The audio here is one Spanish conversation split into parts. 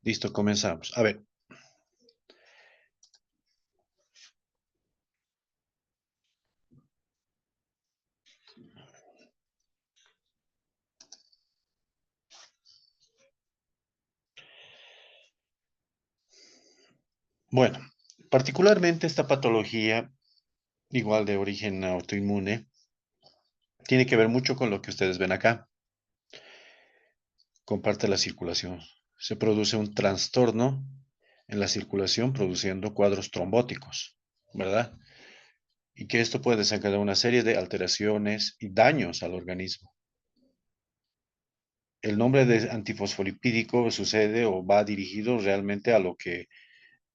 Listo, comenzamos. A ver. Bueno, particularmente esta patología, igual de origen autoinmune, tiene que ver mucho con lo que ustedes ven acá. Comparte la circulación. Se produce un trastorno en la circulación produciendo cuadros trombóticos, ¿verdad? Y que esto puede desencadenar una serie de alteraciones y daños al organismo. El nombre de antifosfolipídico sucede o va dirigido realmente a lo que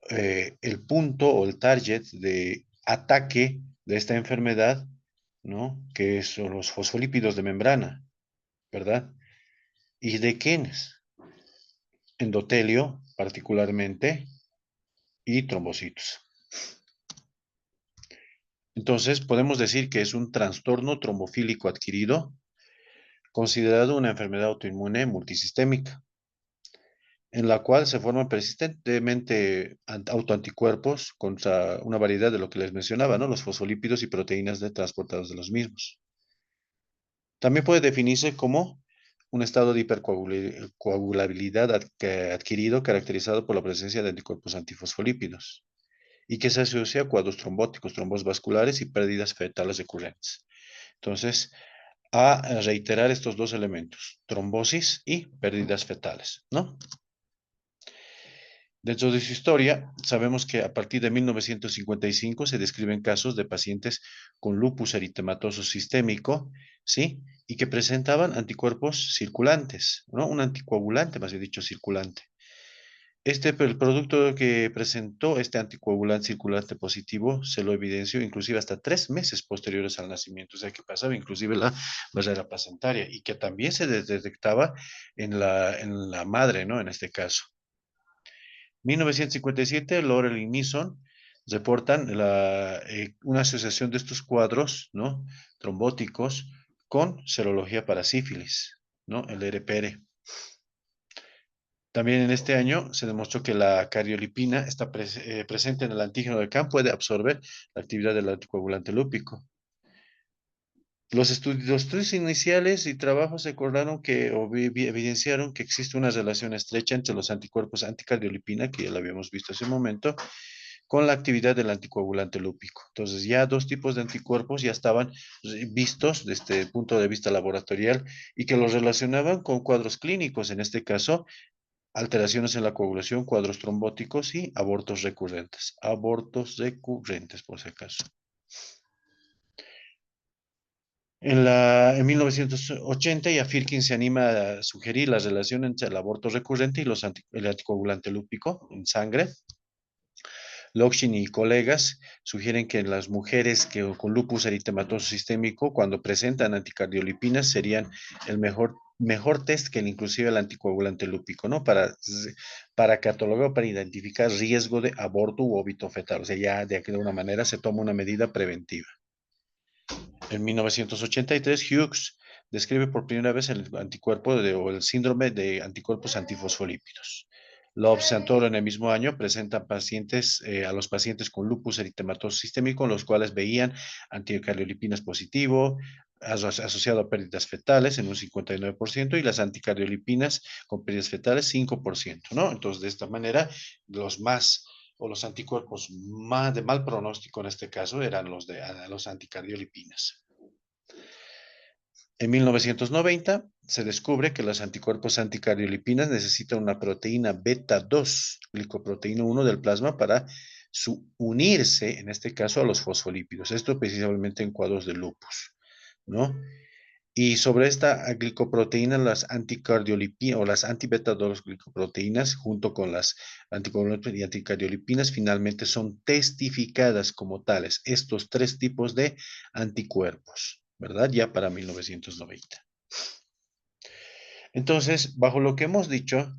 el punto o el target de ataque de esta enfermedad, ¿no? Que son los fosfolípidos de membrana, ¿verdad? ¿Y de quiénes? Endotelio, particularmente, y trombocitos. Entonces, podemos decir que es un trastorno trombofílico adquirido, considerado una enfermedad autoinmune multisistémica, en la cual se forman persistentemente autoanticuerpos contra una variedad de lo que les mencionaba, ¿no? Los fosfolípidos y proteínas de transportados de los mismos. También puede definirse como un estado de hipercoagulabilidad adquirido caracterizado por la presencia de anticuerpos antifosfolípidos y que se asocia a cuadros trombóticos, trombos vasculares y pérdidas fetales recurrentes. Entonces, a reiterar estos dos elementos, trombosis y pérdidas fetales, ¿no? Dentro de su historia, sabemos que a partir de 1955 se describen casos de pacientes con lupus eritematoso sistémico, ¿sí? Y que presentaban anticuerpos circulantes, ¿no? Un anticoagulante, más bien dicho, circulante. El producto que presentó este anticoagulante circulante positivo se lo evidenció inclusive hasta 3 meses posteriores al nacimiento, o sea que pasaba inclusive la barrera placentaria y que también se detectaba en la madre, ¿no? En este caso. 1957, Laurel y Neeson reportan una asociación de estos cuadros, ¿no? Trombóticos con serología para sífilis, ¿no? El RPR. También en este año se demostró que la cariolipina está presente en el antígeno del CAM, puede absorber la actividad del anticoagulante lúpico. Los estudios iniciales y trabajos acordaron que o evidenciaron que existe una relación estrecha entre los anticuerpos anticardiolipina, que ya lo habíamos visto hace un momento, con la actividad del anticoagulante lúpico. Entonces, ya dos tipos de anticuerpos ya estaban vistos desde el punto de vista laboratorial y que los relacionaban con cuadros clínicos, en este caso, alteraciones en la coagulación, cuadros trombóticos y abortos recurrentes. Abortos recurrentes, por si acaso. En 1980 ya Firkin se anima a sugerir la relación entre el aborto recurrente y el anticoagulante lúpico en sangre. Lokshin y colegas sugieren que las mujeres con lupus eritematoso sistémico, cuando presentan anticardiolipinas, serían el mejor test que inclusive el anticoagulante lúpico, ¿no? Para catalogar, para identificar riesgo de aborto u óbito fetal. O sea, ya de alguna manera se toma una medida preventiva. En 1983, Hughes describe por primera vez el anticuerpo o el síndrome de anticuerpos antifosfolípidos. Love Santoro en el mismo año presenta a los pacientes con lupus eritematoso sistémico, los cuales veían anticardiolipinas positivo, asociado a pérdidas fetales en un 59% y las anticardiolipinas con pérdidas fetales 5%, ¿no? Entonces, de esta manera, los anticuerpos más de mal pronóstico en este caso eran los anticardiolipinas. En 1990 se descubre que los anticuerpos anticardiolipinas necesitan una proteína beta 2, glicoproteína 1 del plasma para unirse, en este caso, a los fosfolípidos. Esto precisamente en cuadros de lupus, ¿no? Y sobre esta glicoproteína, las anticardiolipinas o las antibeta 2 glicoproteínas, junto con las anticoagulantes y anticardiolipinas, finalmente son testificadas como tales, estos tres tipos de anticuerpos, ¿verdad? Ya para 1990. Entonces, bajo lo que hemos dicho,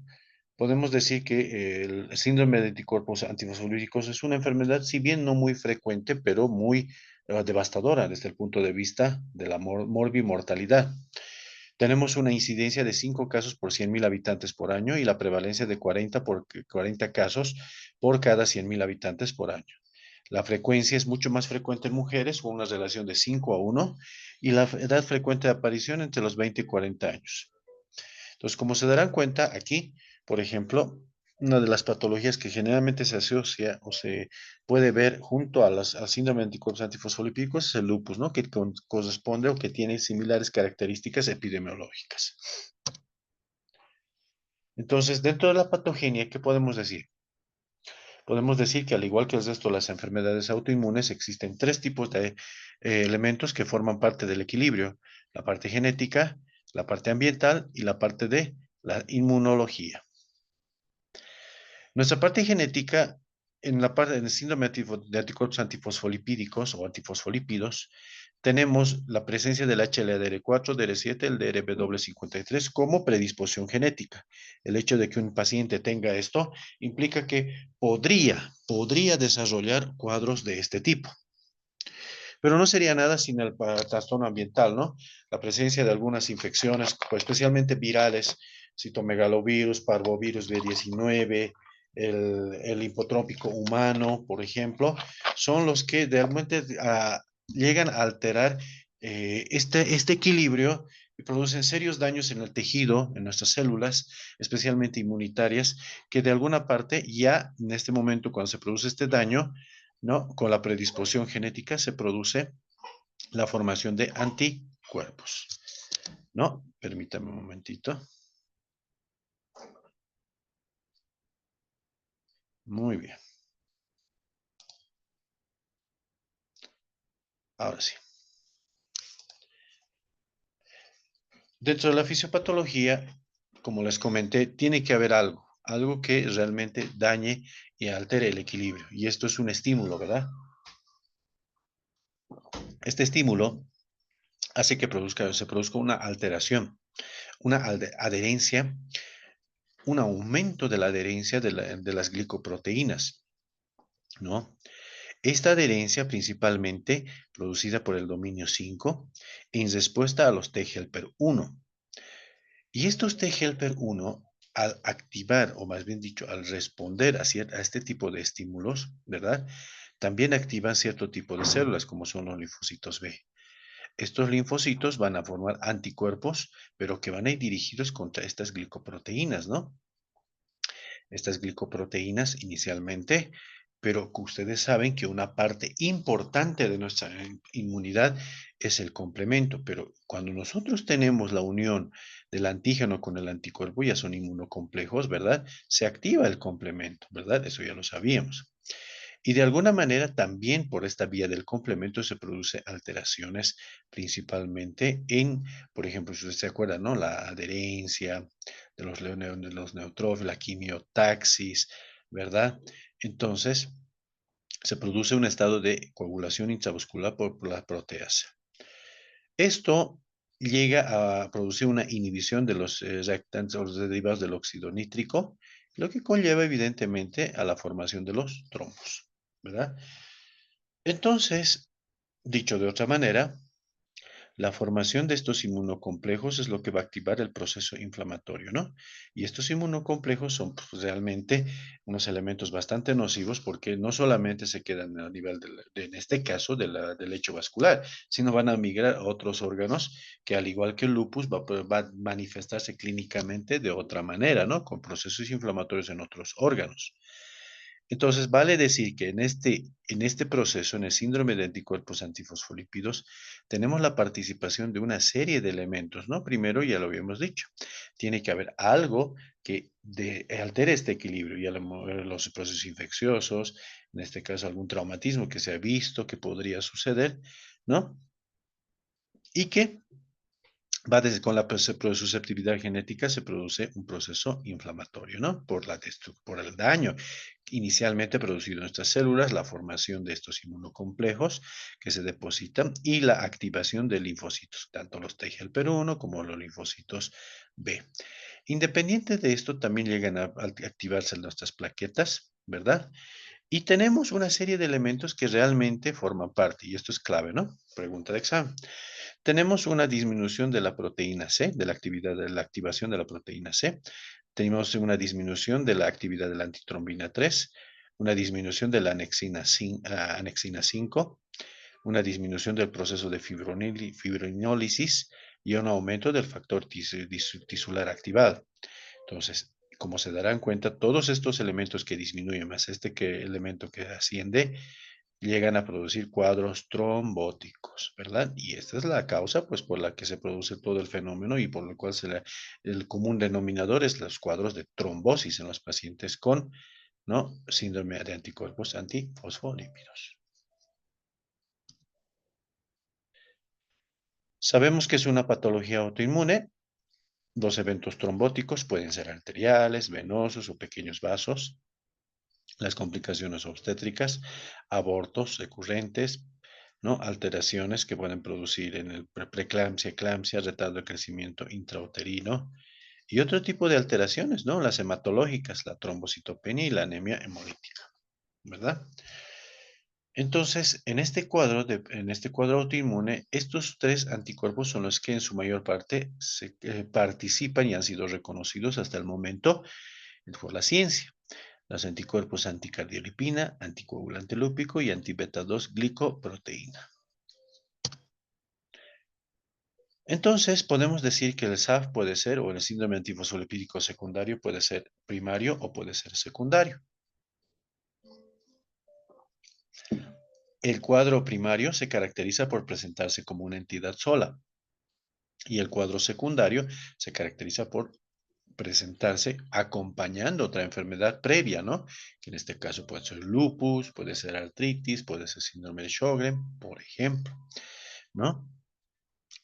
podemos decir que el síndrome de anticuerpos antifosfolípicos es una enfermedad, si bien no muy frecuente, pero muy devastadora desde el punto de vista de la morbimortalidad. Tenemos una incidencia de 5 casos por 100.000 habitantes por año y la prevalencia de 40 casos por cada 100.000 habitantes por año. La frecuencia es mucho más frecuente en mujeres, con una relación de 5 a 1, y la edad frecuente de aparición entre los 20 y 40 años. Entonces, como se darán cuenta, aquí, por ejemplo, una de las patologías que generalmente se asocia o se puede ver junto a al síndrome de anticuerpos antifosfolipídicos es el lupus, ¿no? Que corresponde o que tiene similares características epidemiológicas. Entonces, dentro de la patogenia, ¿qué podemos decir? Podemos decir que al igual que el resto de las enfermedades autoinmunes, existen tres tipos de elementos que forman parte del equilibrio: la parte genética, la parte ambiental y la parte de la inmunología. Nuestra parte genética, en la parte del síndrome de anticuerpos antifosfolipídicos o antifosfolípidos, tenemos la presencia del HLA-DR4, DR7, el DRW53 como predisposición genética. El hecho de que un paciente tenga esto implica que podría desarrollar cuadros de este tipo. Pero no sería nada sin el trastorno ambiental, ¿no? La presencia de algunas infecciones, pues, especialmente virales, citomegalovirus, parvovirus B19, el hipotrópico humano, por ejemplo, son los que realmente llegan a alterar este equilibrio y producen serios daños en el tejido, en nuestras células, especialmente inmunitarias, que de alguna parte ya en este momento, cuando se produce este daño, ¿no? Con la predisposición genética se produce la formación de anticuerpos, ¿no? Permítame un momentito. Muy bien. Ahora sí. Dentro de la fisiopatología, como les comenté, tiene que haber algo que realmente dañe y altere el equilibrio. Y esto es un estímulo, ¿verdad? Este estímulo hace que se produzca una alteración, una adherencia, un aumento de la adherencia de las glicoproteínas, ¿no? Esta adherencia principalmente producida por el dominio 5 en respuesta a los T-helper 1. Y estos T-helper 1, al activar, o más bien dicho, al responder a este tipo de estímulos, ¿verdad? También activan cierto tipo de células, como son los linfocitos B. Estos linfocitos van a formar anticuerpos, pero que van a ir dirigidos contra estas glicoproteínas, ¿no? Estas glicoproteínas inicialmente, pero que ustedes saben que una parte importante de nuestra inmunidad es el complemento, pero cuando nosotros tenemos la unión del antígeno con el anticuerpo, ya son inmunocomplejos, ¿verdad? Se activa el complemento, ¿verdad? Eso ya lo sabíamos. Y de alguna manera también por esta vía del complemento se produce alteraciones principalmente en, por ejemplo, si ustedes se acuerdan, ¿no? La adherencia de los neutrófilos, la quimiotaxis, ¿verdad? Entonces, se produce un estado de coagulación intravascular por la proteasa. Esto llega a producir una inhibición de los reactantes o los derivados del óxido nítrico, lo que conlleva evidentemente a la formación de los trombos, ¿verdad? Entonces, dicho de otra manera, la formación de estos inmunocomplejos es lo que va a activar el proceso inflamatorio, ¿no? Y estos inmunocomplejos son, pues, realmente unos elementos bastante nocivos porque no solamente se quedan a nivel, en este caso, del lecho vascular, sino van a migrar a otros órganos que, al igual que el lupus, va a manifestarse clínicamente de otra manera, ¿no? Con procesos inflamatorios en otros órganos. Entonces, vale decir que en este proceso, en el síndrome de anticuerpos antifosfolípidos, tenemos la participación de una serie de elementos, ¿no? Primero, ya lo habíamos dicho, tiene que haber algo que altere este equilibrio, ya los procesos infecciosos, en este caso algún traumatismo que se ha visto que podría suceder, ¿no? Y que va desde con la susceptibilidad genética se produce un proceso inflamatorio, ¿no? Por el daño inicialmente producido en nuestras células, la formación de estos inmunocomplejos que se depositan y la activación de linfocitos, tanto los T-helper 1 como los linfocitos B. Independiente de esto, también llegan a activarse nuestras plaquetas, ¿verdad? Y tenemos una serie de elementos que realmente forman parte, y esto es clave, ¿no? Pregunta de examen. Tenemos una disminución de la proteína C, de la activación de la proteína C. Tenemos una disminución de la actividad de la antitrombina 3, una disminución de la anexina 5, una disminución del proceso de fibrinólisis y un aumento del factor tisular activado. Entonces, como se darán cuenta, todos estos elementos que disminuyen más elemento que asciende, llegan a producir cuadros trombóticos, ¿verdad? Y esta es la causa, pues, por la que se produce todo el fenómeno y por lo cual el común denominador es los cuadros de trombosis en los pacientes con, ¿no? Síndrome de anticuerpos antifosfolípidos. Sabemos que es una patología autoinmune. Los eventos trombóticos pueden ser arteriales, venosos o pequeños vasos. Las complicaciones obstétricas, abortos recurrentes, ¿no? Alteraciones que pueden producir en el preeclampsia, eclampsia, retardo de crecimiento intrauterino y otro tipo de alteraciones, ¿no? Las hematológicas, la trombocitopenia y la anemia hemolítica, ¿verdad? Entonces, en este cuadro autoinmune, estos tres anticuerpos son los que en su mayor parte participan y han sido reconocidos hasta el momento por la ciencia. Los anticuerpos anticardiolipina, anticoagulante lúpico y antibeta 2 glicoproteína. Entonces, podemos decir que el SAF puede ser, o el síndrome antifosfolipídico secundario puede ser primario o puede ser secundario. El cuadro primario se caracteriza por presentarse como una entidad sola y el cuadro secundario se caracteriza por presentarse acompañando otra enfermedad previa, ¿no? Que en este caso puede ser lupus, puede ser artritis, puede ser síndrome de Sjögren, por ejemplo, ¿no?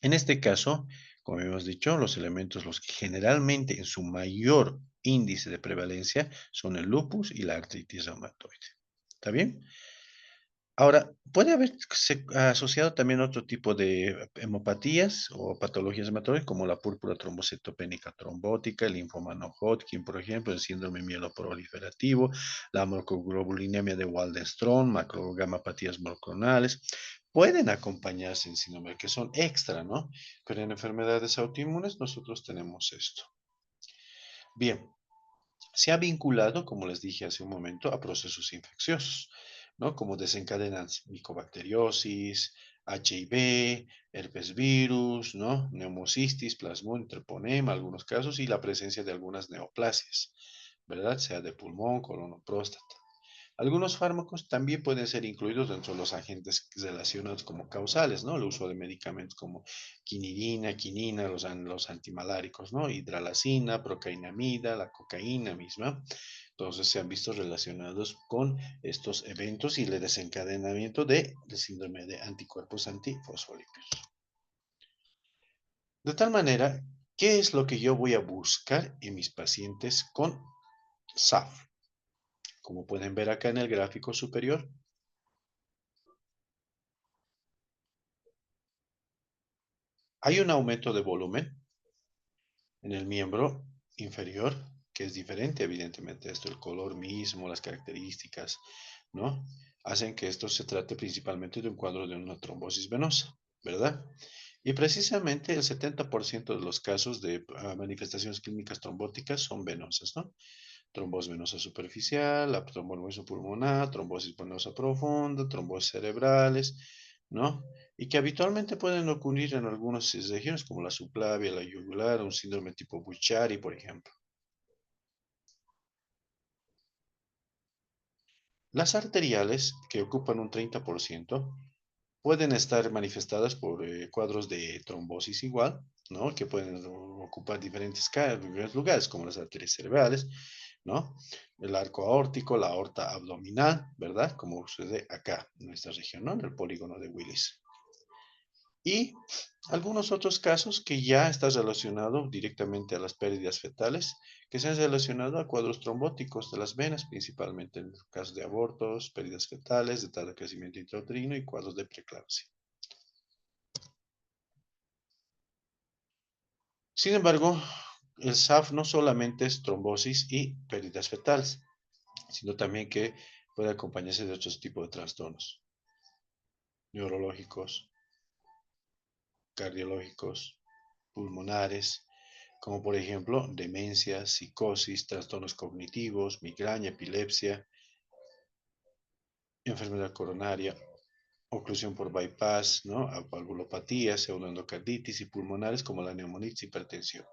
En este caso, como hemos dicho, los elementos, los que generalmente en su mayor índice de prevalencia son el lupus y la artritis reumatoide. ¿Está bien? Ahora, puede haber asociado también otro tipo de hemopatías o patologías hematológicas como la púrpura trombocitopénica trombótica, el linfoma no Hodgkin, por ejemplo, el síndrome mieloproliferativo, la macroglobulinemia de Waldenström, macrogamapatías monoclonales. Pueden acompañarse en síndrome que son extra, ¿no? Pero en enfermedades autoinmunes nosotros tenemos esto. Bien, se ha vinculado, como les dije hace un momento, a procesos infecciosos, ¿no? Como desencadenan micobacteriosis, HIV, herpes virus, ¿no? Neumocistis, plasmón, treponema, algunos casos, y la presencia de algunas neoplasias, ¿verdad? Sea de pulmón, colon o próstata. Algunos fármacos también pueden ser incluidos dentro de los agentes relacionados como causales, ¿no? El uso de medicamentos como quinidina, quinina, los antimaláricos, ¿no? Hidralacina, procainamida, la cocaína misma. Entonces se han visto relacionados con estos eventos y el desencadenamiento del síndrome de anticuerpos antifosfolípicos. De tal manera, ¿qué es lo que yo voy a buscar en mis pacientes con SAF? Como pueden ver acá en el gráfico superior, hay un aumento de volumen en el miembro inferior, que es diferente, evidentemente, esto, el color mismo, las características, ¿no? Hacen que esto se trate principalmente de un cuadro de una trombosis venosa, ¿verdad? Y precisamente el 70% de los casos de manifestaciones clínicas trombóticas son venosas, ¿no? Trombosis venosa superficial, la trombosis pulmonar, trombosis venosa profunda, trombosis cerebrales, ¿no? Y que habitualmente pueden ocurrir en algunas regiones como la subclavia, la yugular, un síndrome tipo Buchiari, por ejemplo. Las arteriales, que ocupan un 30%, pueden estar manifestadas por cuadros de trombosis igual, ¿no? Que pueden ocupar diferentes lugares, como las arterias cerebrales, ¿no? El arco aórtico, la aorta abdominal, ¿verdad? Como sucede acá, en esta región, ¿no? En el polígono de Willis. Y algunos otros casos que ya están relacionados directamente a las pérdidas fetales, que se han relacionado a cuadros trombóticos de las venas, principalmente en casos de abortos, pérdidas fetales, de tal crecimiento intrauterino y cuadros de preeclampsia. Sin embargo, el SAF no solamente es trombosis y pérdidas fetales, sino también que puede acompañarse de otros tipos de trastornos neurológicos, cardiológicos, pulmonares, como por ejemplo demencia, psicosis, trastornos cognitivos, migraña, epilepsia, enfermedad coronaria, oclusión por bypass, ¿no? Valvulopatías, pseudoendocarditis y pulmonares como la neumonitis y hipertensión.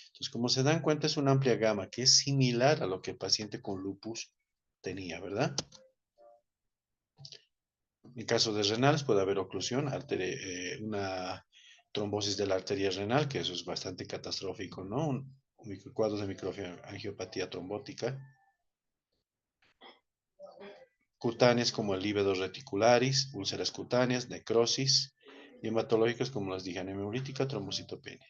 Entonces, como se dan cuenta, es una amplia gama que es similar a lo que el paciente con lupus tenía, ¿verdad? En caso de renales puede haber oclusión, una trombosis de la arteria renal, que eso es bastante catastrófico, ¿no? Cuadros de microangiopatía trombótica, cutáneas como el líbedo reticularis, úlceras cutáneas, necrosis, y hematológicas como las dije, anemia hemolítica, trombocitopenia.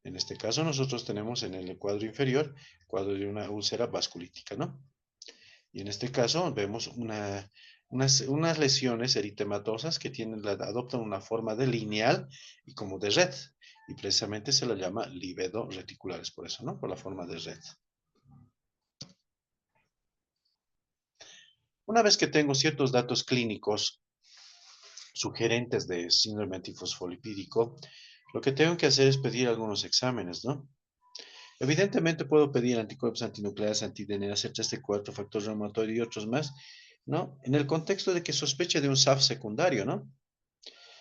En este caso nosotros tenemos en el cuadro inferior, cuadro de una úlcera vasculítica, ¿no? Y en este caso vemos unas lesiones eritematosas que adoptan una forma de lineal y como de red. Y precisamente se lo llama líbedo reticulares, por eso, ¿no? Por la forma de red. Una vez que tengo ciertos datos clínicos sugerentes de síndrome antifosfolipídico, lo que tengo que hacer es pedir algunos exámenes, ¿no? Evidentemente puedo pedir anticuerpos antinucleares, anti-DNA, CTC4, factor reumatoide y otros más, ¿no? En el contexto de que sospeche de un SAF secundario, ¿no?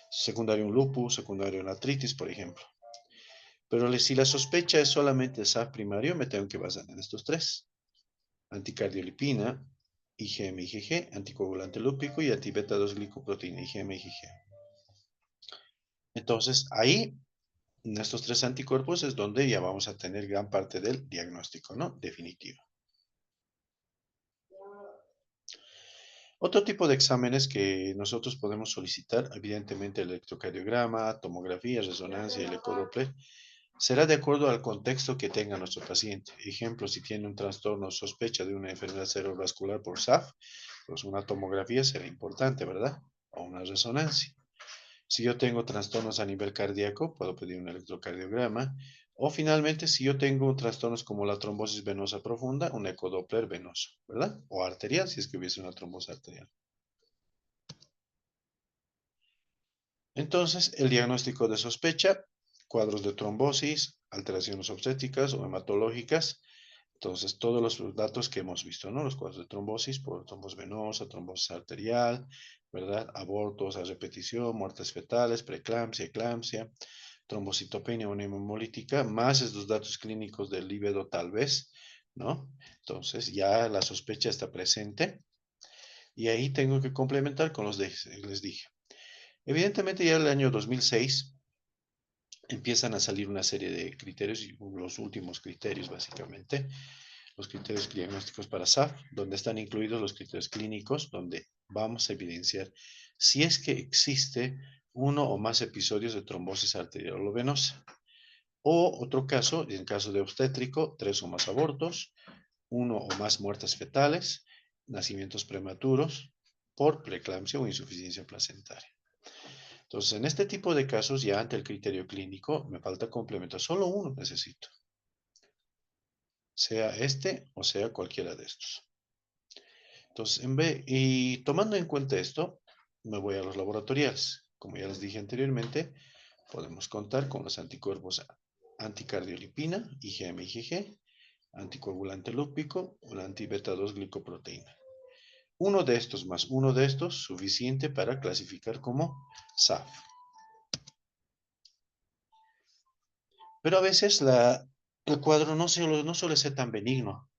Secundario un lupus, secundario una artritis, por ejemplo. Pero si la sospecha es solamente SAF primario, me tengo que basar en estos tres. Anticardiolipina, IgM-IgG, anticoagulante lúpico y antibeta 2 glicoproteína, IgM-IgG. Entonces, ahí, en estos tres anticuerpos es donde ya vamos a tener gran parte del diagnóstico, ¿no? Definitivo. Otro tipo de exámenes que nosotros podemos solicitar, evidentemente el electrocardiograma, tomografía, resonancia y el ecodoppler, será de acuerdo al contexto que tenga nuestro paciente. Ejemplo, si tiene un trastorno o sospecha de una enfermedad cerebrovascular por SAF, pues una tomografía será importante, ¿verdad? O una resonancia. Si yo tengo trastornos a nivel cardíaco, puedo pedir un electrocardiograma. O finalmente, si yo tengo trastornos como la trombosis venosa profunda, un ecodoppler venoso, ¿verdad? O arterial, si es que hubiese una trombosis arterial. Entonces, el diagnóstico de sospecha, cuadros de trombosis, alteraciones obstétricas o hematológicas. Entonces, todos los datos que hemos visto, ¿no? Los cuadros de trombosis por trombosis venosa, trombosis arterial, ¿verdad? Abortos a repetición, muertes fetales, preeclampsia, eclampsia, trombocitopenia o anemia hemolítica, más estos datos clínicos del líbedo tal vez, ¿no? Entonces, ya la sospecha está presente y ahí tengo que complementar con los de, les dije. Evidentemente ya en el año 2006 empiezan a salir una serie de criterios, y los últimos criterios básicamente, los criterios diagnósticos para SAF, donde están incluidos los criterios clínicos, donde vamos a evidenciar si es que existe uno o más episodios de trombosis arterial o venosa. O otro caso, en caso de obstétrico, 3 o más abortos, uno o más muertes fetales, nacimientos prematuros por preeclampsia o insuficiencia placentaria. Entonces, en este tipo de casos, ya ante el criterio clínico, me falta complementar. Solo uno necesito, sea este o sea cualquiera de estos. Entonces, y tomando en cuenta esto, me voy a los laboratoriales. Como ya les dije anteriormente, podemos contar con los anticuerpos anticardiolipina, IgM-IgG, anticoagulante lúpico o la antibeta 2 glicoproteína. Uno de estos más uno de estos, suficiente para clasificar como SAF. Pero a veces el cuadro no suele ser tan benigno,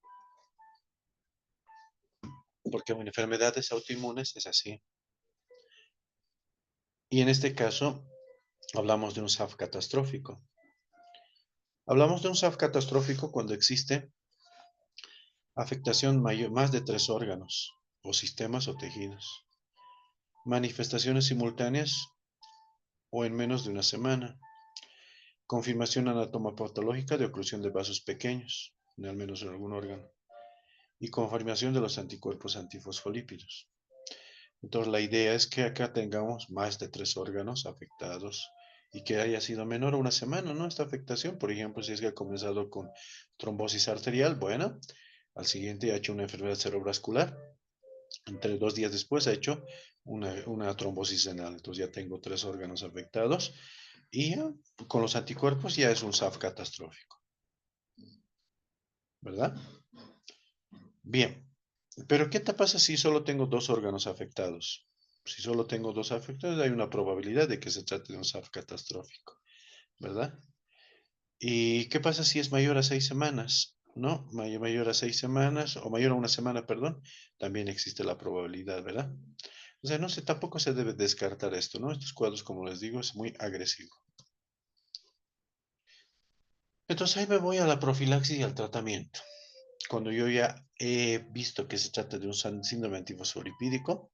porque en enfermedades autoinmunes es así. Y en este caso, hablamos de un SAF catastrófico. Hablamos de un SAF catastrófico cuando existe afectación mayor, más de 3 órganos, o sistemas o tejidos. Manifestaciones simultáneas o en menos de una semana. Confirmación anatomopatológica de oclusión de vasos pequeños, al menos en algún órgano. Y confirmación de los anticuerpos antifosfolípidos. Entonces, la idea es que acá tengamos más de 3 órganos afectados y que haya sido menor a una semana, ¿no? Esta afectación, por ejemplo, si es que ha comenzado con trombosis arterial, bueno, al siguiente ha hecho una enfermedad cerebrovascular, entre 2 días después ha hecho una trombosis renal, entonces ya tengo 3 órganos afectados, Y ya, con los anticuerpos ya es un SAF catastrófico, ¿verdad? Bien, pero ¿qué te pasa si solo tengo dos órganos afectados? Si solo tengo dos afectados, hay una probabilidad de que se trate de un SAF catastrófico, ¿verdad? ¿Y qué pasa si es mayor a 6 semanas? ¿No? Mayor a 6 semanas o mayor a una semana, perdón, también existe la probabilidad, ¿verdad? O sea, no sé, tampoco se debe descartar esto, ¿no? Estos cuadros, como les digo, es muy agresivo. Entonces ahí me voy a la profilaxis y al tratamiento. Cuando yo ya he visto que se trata de un síndrome antifosfolipídico,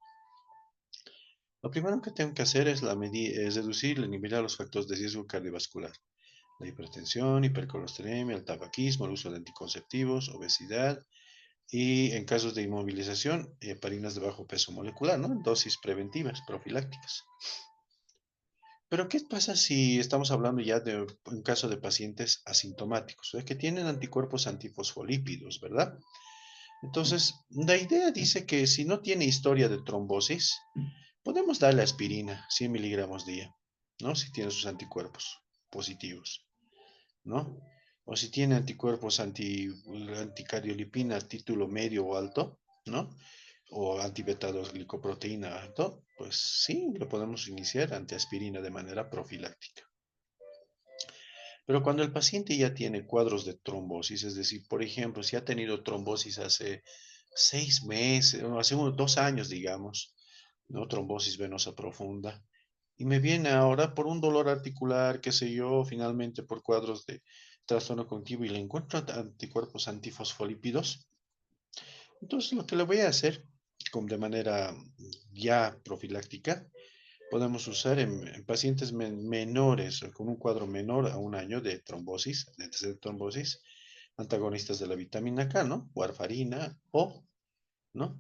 lo primero que tengo que hacer es reducir y eliminar los factores de riesgo cardiovascular. La hipertensión, hipercolesterolemia, el tabaquismo, el uso de anticonceptivos, obesidad y en casos de inmovilización, heparinas de bajo peso molecular, ¿no? Dosis preventivas, profilácticas. Pero ¿qué pasa si estamos hablando ya de un caso de pacientes asintomáticos, o sea, que tienen anticuerpos antifosfolípidos, ¿verdad? Entonces, la idea dice que si no tiene historia de trombosis, podemos darle aspirina, 100 miligramos día, ¿no? Si tiene sus anticuerpos positivos, ¿no? O si tiene anticuerpos anticardiolipina título medio o alto, ¿no? O antibeta-2 glicoproteína alto, pues sí, lo podemos iniciar ante aspirina de manera profiláctica. Pero cuando el paciente ya tiene cuadros de trombosis, es decir, por ejemplo, si ha tenido trombosis hace 6 meses, o hace 2 años, digamos, ¿no? Trombosis venosa profunda, y me viene ahora por un dolor articular, qué sé yo, finalmente por cuadros de trastorno cognitivo y le encuentro anticuerpos antifosfolípidos, entonces lo que le voy a hacer de manera ya profiláctica, podemos usar en pacientes menores o con un cuadro menor a 1 año de trombosis, de antecedente de trombosis, antagonistas de la vitamina K, ¿no? Warfarina o, ¿no?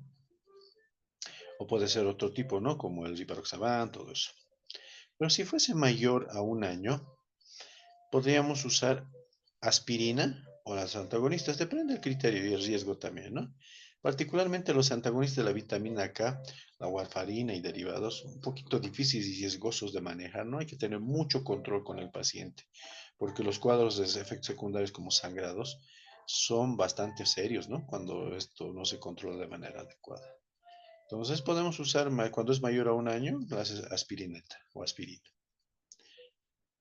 O puede ser otro tipo, ¿no? Como el rivaroxaban, todo eso. Pero si fuese mayor a 1 año, podríamos usar aspirina o las antagonistas, depende del criterio y el riesgo también, ¿no? Particularmente los antagonistas de la vitamina K, la warfarina y derivados, un poquito difíciles y riesgosos de manejar, ¿no? Hay que tener mucho control con el paciente, porque los cuadros de efectos secundarios como sangrados son bastante serios, ¿no? Cuando esto no se controla de manera adecuada. Entonces podemos usar, cuando es mayor a 1 año, la aspirineta o aspirina.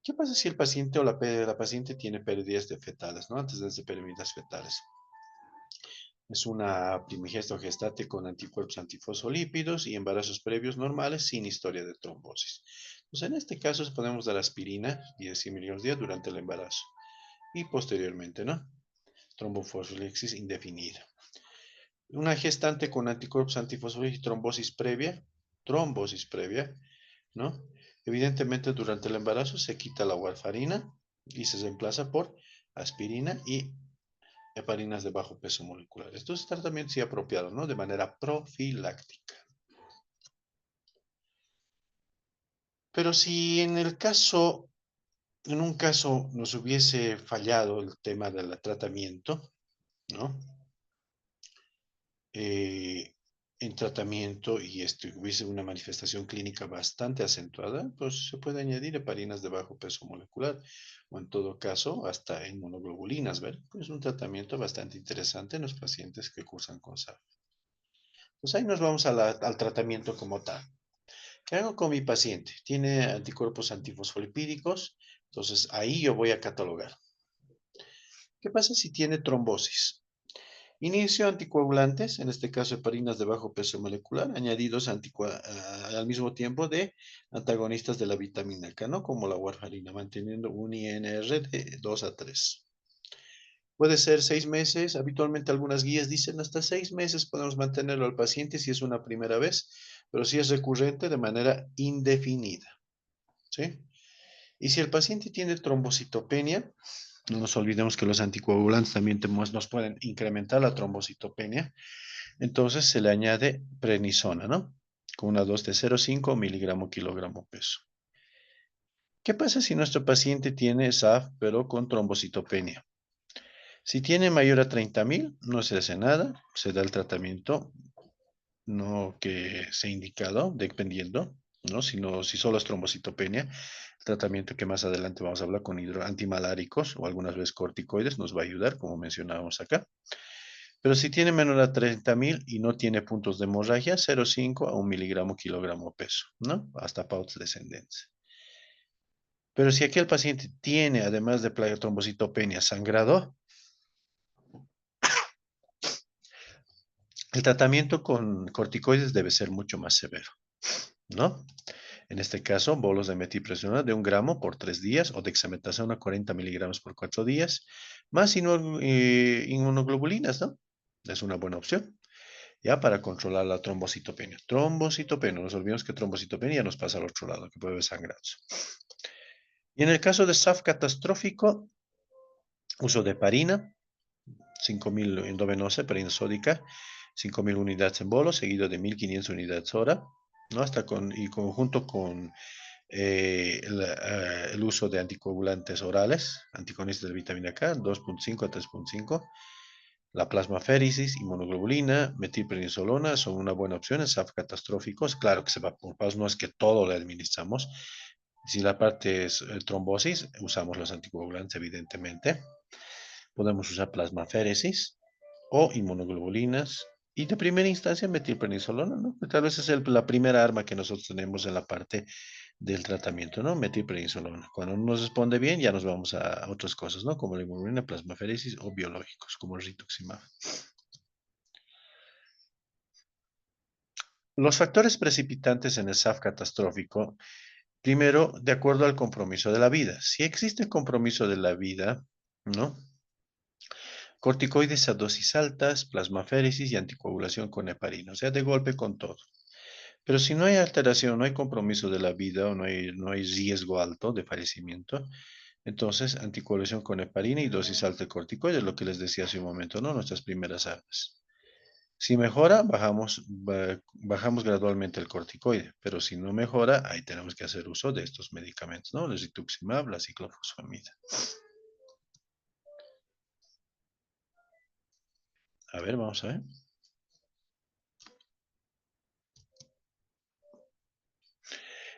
¿Qué pasa si el paciente o la paciente tiene pérdidas de fetales, ¿no? Antes de pérdidas fetales. Es una primigesto gestate con anticuerpos antifosfolípidos y embarazos previos normales sin historia de trombosis. Pues en este caso podemos dar aspirina, 10 miligramos día durante el embarazo y posteriormente, ¿no? Trombofosfolipsis indefinida. Una gestante con anticuerpos antifosfolípicos y trombosis previa, ¿no? Evidentemente durante el embarazo se quita la warfarina y se reemplaza por aspirina y heparinas de bajo peso molecular. Esto es tratamiento sí apropiado, ¿no? De manera profiláctica. Pero si en un caso nos hubiese fallado el tema del tratamiento, ¿no? En tratamiento y hubiese una manifestación clínica bastante acentuada, pues se puede añadir heparinas de bajo peso molecular o en todo caso hasta inmunoglobulinas, ¿ver? Es un tratamiento bastante interesante en los pacientes que cursan con SAF. Pues ahí nos vamos al tratamiento como tal. ¿Qué hago con mi paciente? Tiene anticuerpos antifosfolipídicos, entonces ahí yo voy a catalogar. ¿Qué pasa si tiene trombosis? Inicio anticoagulantes, en este caso heparinas de bajo peso molecular, añadidos al mismo tiempo de antagonistas de la vitamina K, ¿no? Como la warfarina, manteniendo un INR de 2 a 3. Puede ser 6 meses, habitualmente algunas guías dicen hasta 6 meses podemos mantenerlo al paciente si es una primera vez, pero si es recurrente de manera indefinida, ¿sí? Y si el paciente tiene trombocitopenia, no nos olvidemos que los anticoagulantes también nos pueden incrementar la trombocitopenia, entonces se le añade prednisona, ¿no? Con una dosis de 0,5 miligramo kilogramo peso. ¿Qué pasa si nuestro paciente tiene SAF pero con trombocitopenia? Si tiene mayor a 30.000, no se hace nada, se da el tratamiento no que se ha indicado, dependiendo. ¿no? Si solo es trombocitopenia, el tratamiento que más adelante vamos a hablar con antimaláricos o algunas veces corticoides nos va a ayudar, como mencionábamos acá. Pero si tiene menor a 30.000 y no tiene puntos de hemorragia, 0,5 a 1 miligramo kilogramo peso, ¿no? Hasta pautas descendentes. Pero si aquí el paciente tiene, además de placa trombocitopenia, sangrado, el tratamiento con corticoides debe ser mucho más severo, ¿no? En este caso, bolos de metilprednisolona de 1 gramo por 3 días o dexametasona 40 miligramos por 4 días, más inmunoglobulinas, ¿no? Es una buena opción, ya para controlar la trombocitopenia. Trombocitopenia, no nos olvidemos que trombocitopenia nos pasa al otro lado, que puede haber sangrados. Y en el caso de SAF catastrófico, uso de heparina, 5.000 endovenosa, heparina sódica, 5.000 unidades en bolo, seguido de 1.500 unidades hora, ¿no? Y conjunto con el uso de anticoagulantes orales, antagonistas de vitamina K, 2,5 a 3,5. La plasmaféresis, inmunoglobulina, metilprednisolona son una buena opción en SAF catastróficos. Claro que se va por pasos, no es que todo le administramos. Si la parte es trombosis, usamos los anticoagulantes, evidentemente. Podemos usar plasmaféresis o inmunoglobulinas. Y de primera instancia, metilprednisolona, ¿no? Tal vez es la primera arma que nosotros tenemos en la parte del tratamiento, ¿no? Metilprednisolona. Cuando no nos responde bien, ya nos vamos a otras cosas, ¿no? Como la inmunoglobulina, plasmaféresis o biológicos, como el rituximab. Los factores precipitantes en el SAF catastrófico, primero, de acuerdo al compromiso de la vida. Si existe compromiso de la vida, ¿no? Corticoides a dosis altas, plasmaféresis y anticoagulación con heparina, o sea, de golpe con todo. Pero si no hay alteración, no hay compromiso de la vida o no hay riesgo alto de fallecimiento, entonces anticoagulación con heparina y dosis alta de corticoides, lo que les decía hace un momento, ¿no? Nuestras primeras armas. Si mejora, bajamos gradualmente el corticoide, pero si no mejora, ahí tenemos que hacer uso de estos medicamentos, ¿no? El rituximab, la ciclofosfamida. A ver, vamos a ver.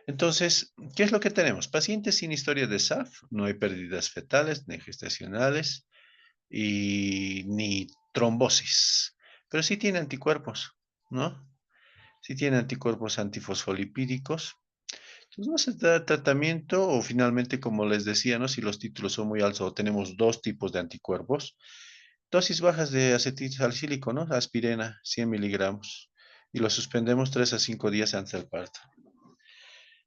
Entonces, ¿qué es lo que tenemos? Pacientes sin historia de SAF, no hay pérdidas fetales ni gestacionales y ni trombosis, pero sí tiene anticuerpos, ¿no? Sí tiene anticuerpos antifosfolipídicos. Entonces, no se da tratamiento o finalmente, como les decía, ¿no? Si los títulos son muy altos o tenemos dos tipos de anticuerpos, dosis bajas de acetilsalicílico, ¿no? Aspirina, 100 miligramos, y lo suspendemos 3 a 5 días antes del parto.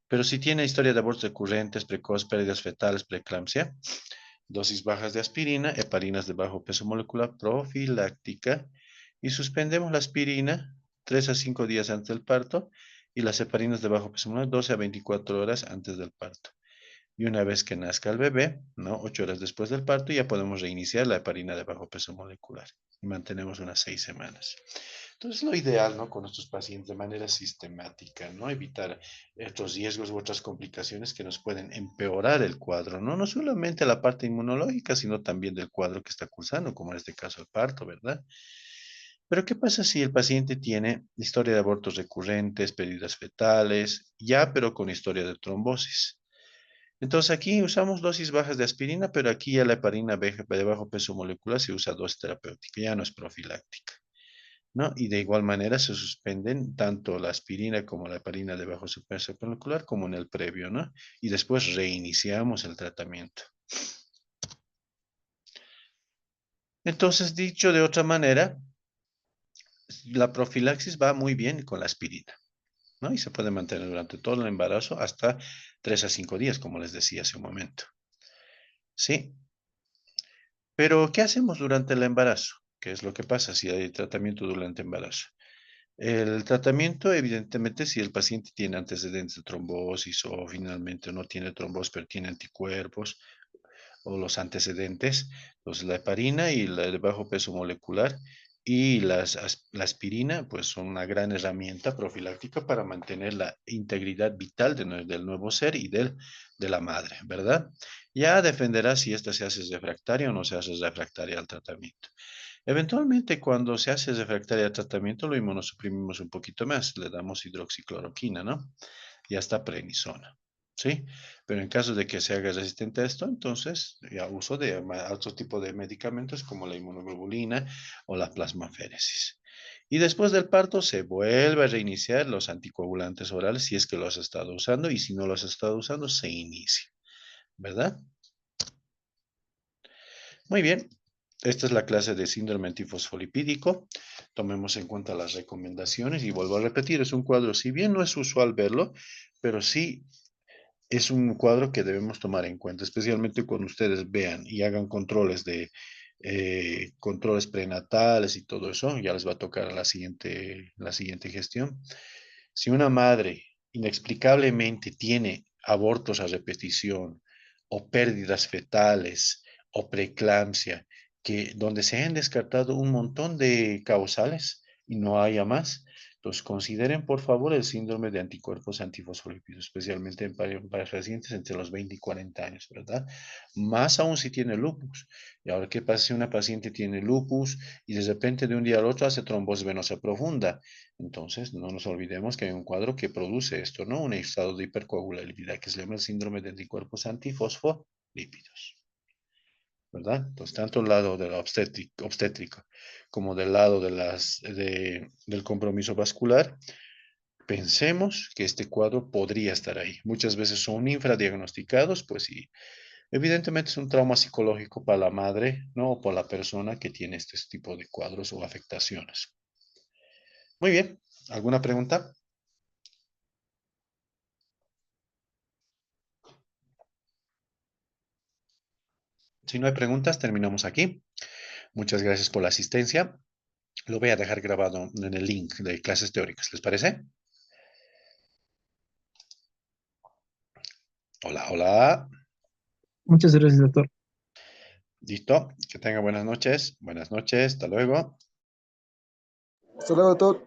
Pero si tiene historia de abortos recurrentes, precoz, pérdidas fetales, preeclampsia, dosis bajas de aspirina, heparinas de bajo peso molecular profiláctica, y suspendemos la aspirina 3 a 5 días antes del parto y las heparinas de bajo peso molecular 12 a 24 horas antes del parto. Y una vez que nazca el bebé, ¿no? 8 horas después del parto, ya podemos reiniciar la heparina de bajo peso molecular y mantenemos unas 6 semanas. Entonces, lo ideal, ¿no? Con estos pacientes de manera sistemática, ¿no? Evitar estos riesgos u otras complicaciones que nos pueden empeorar el cuadro, ¿no? No solamente la parte inmunológica, sino también del cuadro que está cursando, como en este caso el parto, ¿verdad? Pero, ¿qué pasa si el paciente tiene historia de abortos recurrentes, pérdidas fetales, ya, pero con historia de trombosis? Entonces, aquí usamos dosis bajas de aspirina, pero aquí ya la heparina de bajo peso molecular se usa dosis terapéutica, ya no es profiláctica, ¿no? Y de igual manera se suspenden tanto la aspirina como la heparina de bajo peso molecular como en el previo, ¿no? Y después reiniciamos el tratamiento. Entonces, dicho de otra manera, la profilaxis va muy bien con la aspirina, ¿no? Y se puede mantener durante todo el embarazo hasta 3 a 5 días, como les decía hace un momento. Sí, pero ¿qué hacemos durante el embarazo? ¿Qué es lo que pasa si hay tratamiento durante el embarazo? El tratamiento, evidentemente, si el paciente tiene antecedentes de trombosis o finalmente no tiene trombosis, pero tiene anticuerpos o los antecedentes, pues la heparina y la de bajo peso molecular y la aspirina, pues son una gran herramienta profiláctica para mantener la integridad vital del nuevo ser y de la madre, ¿verdad? Ya dependerá si esta se hace refractaria o no se hace refractaria al tratamiento. Eventualmente, cuando se hace refractaria al tratamiento, lo inmunosuprimimos un poquito más, le damos hidroxicloroquina, ¿no? ya está prednisona, ¿sí? Pero en caso de que se haga resistente a esto, entonces ya uso de otro tipo de medicamentos como la inmunoglobulina o la plasmaféresis. Y después del parto se vuelve a reiniciar los anticoagulantes orales si es que los has estado usando y si no los has estado usando, se inicia, ¿verdad? Muy bien. Esta es la clase de síndrome antifosfolipídico. Tomemos en cuenta las recomendaciones y vuelvo a repetir, es un cuadro, si bien no es usual verlo, pero sí es un cuadro que debemos tomar en cuenta, especialmente cuando ustedes vean y hagan controles de controles prenatales y todo eso, ya les va a tocar la siguiente gestión. Si una madre inexplicablemente tiene abortos a repetición o pérdidas fetales o preeclampsia, que donde se han descartado un montón de causales y no haya más, entonces consideren por favor el síndrome de anticuerpos antifosfolípidos, especialmente en pacientes entre los 20 y 40 años, ¿verdad? Más aún si tiene lupus. Y ahora, ¿qué pasa si una paciente tiene lupus y de repente de un día al otro hace trombosis venosa profunda? Entonces, no nos olvidemos que hay un cuadro que produce esto, ¿no? Un estado de hipercoagulabilidad que se llama el síndrome de anticuerpos antifosfolípidos, ¿verdad? Entonces, tanto el lado de la obstétrico como del lado del compromiso vascular, pensemos que este cuadro podría estar ahí. Muchas veces son infradiagnosticados, pues sí. Evidentemente es un trauma psicológico para la madre, ¿no? O para la persona que tiene este tipo de cuadros o afectaciones. Muy bien. ¿Alguna pregunta? Si no hay preguntas, terminamos aquí. Muchas gracias por la asistencia. Lo voy a dejar grabado en el link de clases teóricas. ¿Les parece? Hola, hola. Muchas gracias, doctor. Listo. Que tenga buenas noches. Buenas noches. Hasta luego. Hasta luego, doctor.